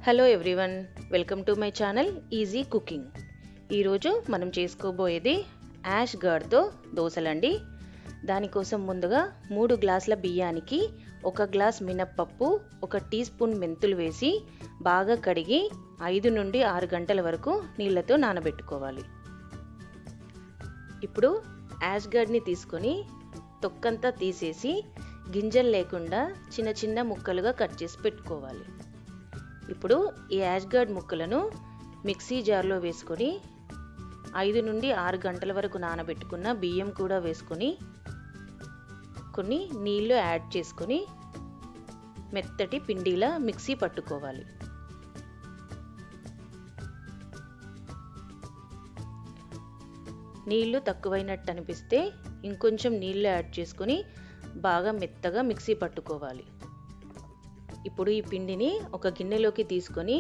Hello everyone, welcome to my channel easy cooking. ఈరోజు మనం చేసుకోబోయేది ash గర్డ్తో దోశలండి. దానికోసం ముందుగా 3 గ్లాసుల బియ్యానికి 1 గ్లాస్ మినప్పప్పు, 1 టీ స్పూన్ మెంతులు వేసి బాగా కడిగి 5 నుండి 6 గంటల వరకు నీళ్ళతో నానబెట్టుకోవాలి. ఇప్పుడు యాష్ గర్డ్ని తీసుకొని తొక్కంతా తీసేసి గింజలు లేకుండా చిన్న చిన్న ముక్కలుగా కట్ చేసి పెట్టుకోవాలి. ఇప్పుడు ఈ యాష్ గర్డ్ ముక్కలను మిక్సీ జార్లో వేసుకొని 5 నుండి 6 గంటల వరకు నానబెట్టుకున్న బియ్యం కూడా వేసుకొని కొన్ని నీళ్లు యాడ్ చేసుకొని మెత్తటి పిండిలా మిక్సీ పట్టుకోవాలి. నీళ్లు తక్కువైనట్టు అనిపిస్తే ఇంకొంచెం నీళ్లు యాడ్ చేసుకొని బాగా మెత్తగా మిక్సీ పట్టుకోవాలి. ఇప్పుడు ఈ పిండిని ఒక గిన్నెలోకి తీసుకొని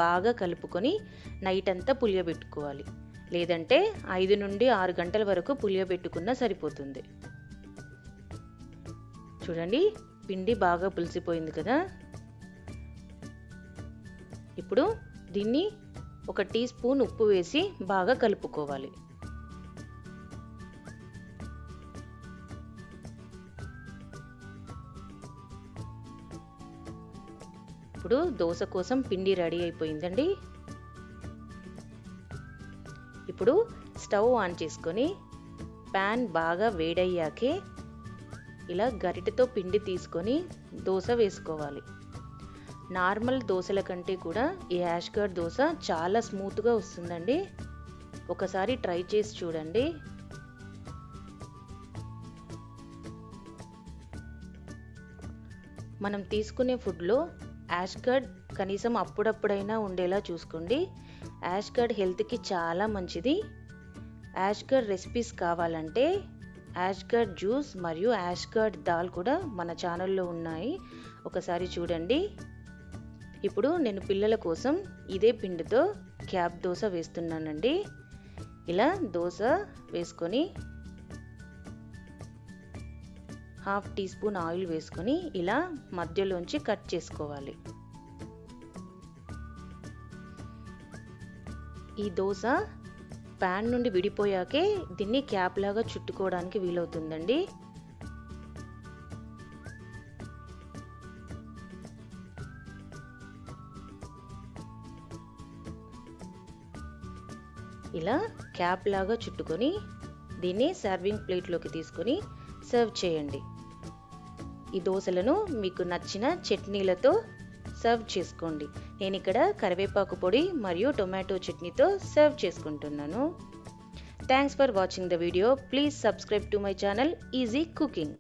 బాగా కలుపుకొని నైట్ అంతా పులియబెట్టుకోవాలి. లేదంటే 5 నుండి 6 గంటల వరకు పులియబెట్టుకున్నా సరిపోతుంది. చూడండి, పిండి బాగా పులిసిపోయింది కదా. ఇప్పుడు దీన్ని 1 టీ స్పూన్ ఉప్పు వేసి బాగా కలుపుకోవాలి. ఇప్పుడు దోశ కోసం పిండి రెడీ అయిపోయిందండి. ఇప్పుడు స్టవ్ ఆన్ చేసుకొని ప్యాన్ బాగా వేడయ్యాకే ఇలా గరిటెతో పిండి తీసుకొని దోశ వేసుకోవాలి. నార్మల్ దోశల కంటే కూడా ఈ యాష్ గర్డ్ దోశ చాలా స్మూత్గా వస్తుందండి. ఒకసారి ట్రై చేసి చూడండి. మనం తీసుకునే ఫుడ్లో యాష్ గర్డ్ కనీసం అప్పుడప్పుడైనా ఉండేలా చూసుకోండి. యాష్ గర్డ్ హెల్త్కి చాలా మంచిది. యాష్ గర్డ్ రెసిపీస్ కావాలంటే యాష్ గర్డ్ జ్యూస్ మరియు యాష్ గర్డ్ దాల్ కూడా మన ఛానల్లో ఉన్నాయి, ఒకసారి చూడండి. ఇప్పుడు నేను పిల్లల కోసం ఇదే పిండితో క్యాప్ దోశ వేస్తున్నానండి. ఇలా దోశ వేసుకొని 1/2 టీ స్పూన్ ఆయిల్ వేసుకొని ఇలా మధ్యలోంచి కట్ చేసుకోవాలి. ఈ దోశ ప్యాన్ నుండి విడిపోయాకే దీన్ని క్యాప్ లాగా చుట్టుకోవడానికి వీలవుతుందండి. ఇలా క్యాప్ లాగా చుట్టుకొని దీన్ని సర్వింగ్ ప్లేట్లోకి తీసుకొని సర్వ్ చేయండి. ఈ దోశలను మీకు నచ్చిన చట్నీలతో సర్వ్ చేసుకోండి. నేను ఇక్కడ కరివేపాకు పొడి మరియు టొమాటో చట్నీతో సర్వ్ చేసుకుంటున్నాను. Thanks for watching the video. Please subscribe to my channel easy cooking.